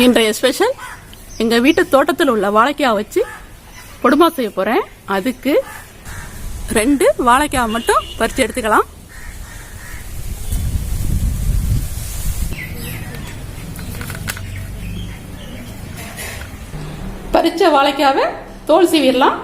இன்றைய ஸ்பெஷல் எங்கள் வீட்டு தோட்டத்தில் உள்ள வாழைக்காய் வச்சு கொடுமா செய்ய போகிறேன். அதுக்கு 2 வாழைக்காய் மட்டும் பறித்து எடுத்துக்கலாம். பறிச்ச வாழைக்காவை தோல் சீவிடலாம்.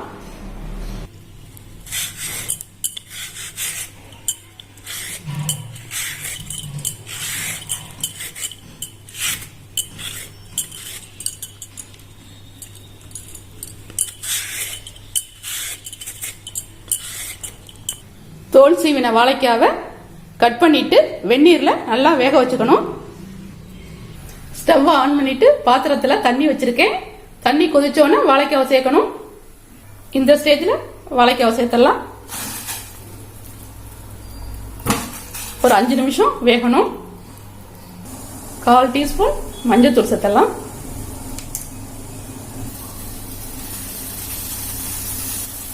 தோல் சீவின வாழைக்காவை கட் பண்ணிட்டு வெந்நீர்ல நல்லா வேக வச்சுக்கணும். ஸ்டவ் ஆன் பண்ணிட்டு பாத்திரத்துல தண்ணி வச்சிருக்கேன். தண்ணி கொதிச்சோன்னு வாழைக்காவை சேர்க்கணும். இந்த ஸ்டேஜ்ல வாழைக்காவை சேர்த்தலாம். ஒரு 5 நிமிஷம் வேகணும். 1/4 டீஸ்பூன் மஞ்சள் சேர்த்தலாம்.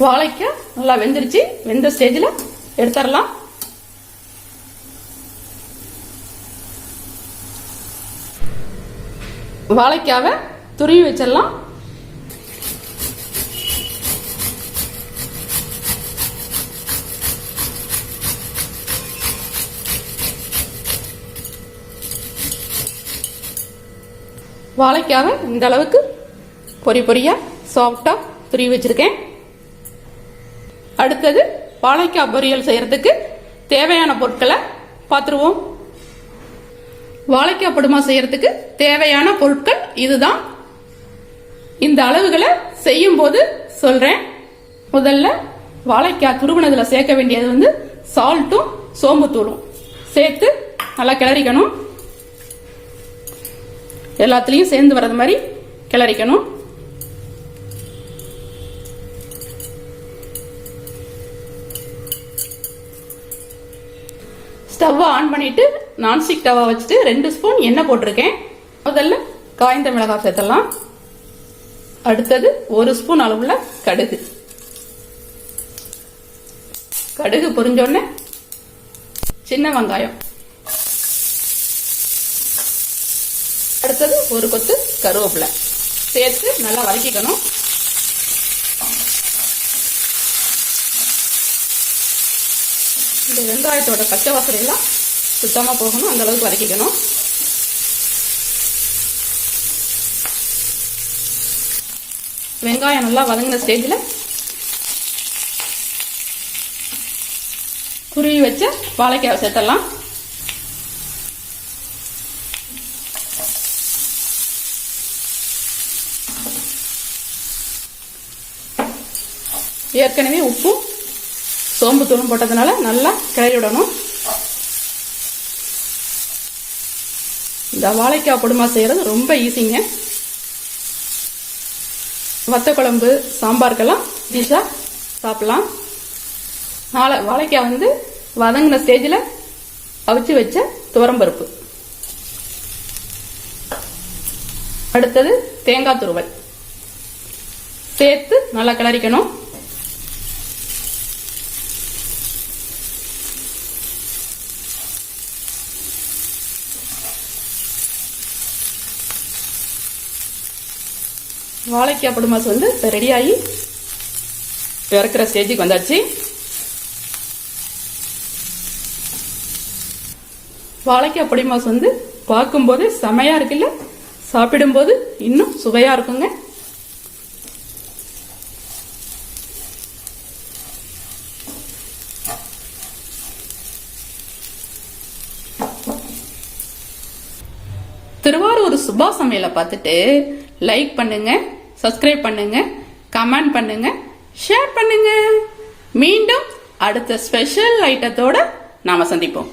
வாழைக்காய் நல்லா வெந்துருச்சு. வெந்த ஸ்டேஜ்ல எடுத்துடலாம். வாழைக்காவை துருவி வச்சிடலாம். வாழைக்காவை இந்த அளவுக்கு பொரியா சாஃப்டா துருவி வச்சிருக்கேன். அடுத்தது வாழைக்காய் பொரியல் செய்யறதுக்கு தேவையான பொருட்களை பார்த்துருவோம். வாழைக்காய் படுமா செய்யறதுக்கு தேவையான பொருட்கள் இதுதான். இந்த அளவுகளை செய்யும் போது சொல்றேன். முதல்ல வாழைக்காய் துருவினதுல சேர்க்க வேண்டியது சால்ட்டும் சோம்புத்தூளும் சேர்த்து நல்லா கிளறிக்கணும். எல்லாத்துலயும் சேர்ந்து வர்றது மாதிரி கிளறிக்கணும். ஸ்டவ் ஆன் பண்ணிட்டு நான்ஸ்டிக் டவா வச்சுட்டு 2 ஸ்பூன் எண்ணெய் போட்டிருக்கேன். முதல்ல காய்ந்த மிளகாய் சேர்த்தலாம். அடுத்தது 1 ஸ்பூன் அளவுள்ள கடுகு. கடுகு பொரிஞ்சோடனே சின்ன வெங்காயம். அடுத்தது 1 கொத்து கருவேப்பிலை சேர்த்து நல்லா வதக்கிக்கணும். இந்த வெங்காயத்தோட பச்சை வாசனை எல்லாம் சுத்தமா போகணும். அந்த அளவுக்கு வதக்கிக்கணும். வெங்காயம் நல்லா வதங்கின ஸ்டேஜ்ல குருவி வச்ச வாழைக்காய் சேர்த்தலாம். ஏற்கனவே உப்பும் சோம்பு தூளும் போட்டதுனால நல்லா கிளறி விடணும். இந்த வாழைக்காய் கொடுமா செய்யறது ரொம்ப ஈஸிங்க. வத்த குழம்பு சாம்பாருக்கெல்லாம் ஈஸியா சாப்பிடலாம். வாழைக்காய் வதங்கின ஸ்டேஜில் அவிச்சு வச்ச துவரம்பருப்பு. அடுத்தது தேங்காய் துருவல் சேர்த்து நல்லா கிளறிக்கணும். வாழைக்காய் படுமாஸ் ரெடி ஆகி இறக்குற ஸ்டேஜுக்கு வந்தாச்சு. வாழைக்காய் பொடிமாஸ் பார்க்கும்போது செமையா இருக்குல்ல, சாப்பிடும்போது இன்னும் சுவையா இருக்குங்க. திருவாரூர் சுபா சமையலை பார்த்துட்டு லைக் பண்ணுங்க, சப்ஸ்கிரைப் பண்ணுங்க, கமெண்ட் பண்ணுங்க, ஷேர் பண்ணுங்க. மீண்டும் அடுத்த ஸ்பெஷல் ஐட்டத்தோட நாம சந்திப்போம்.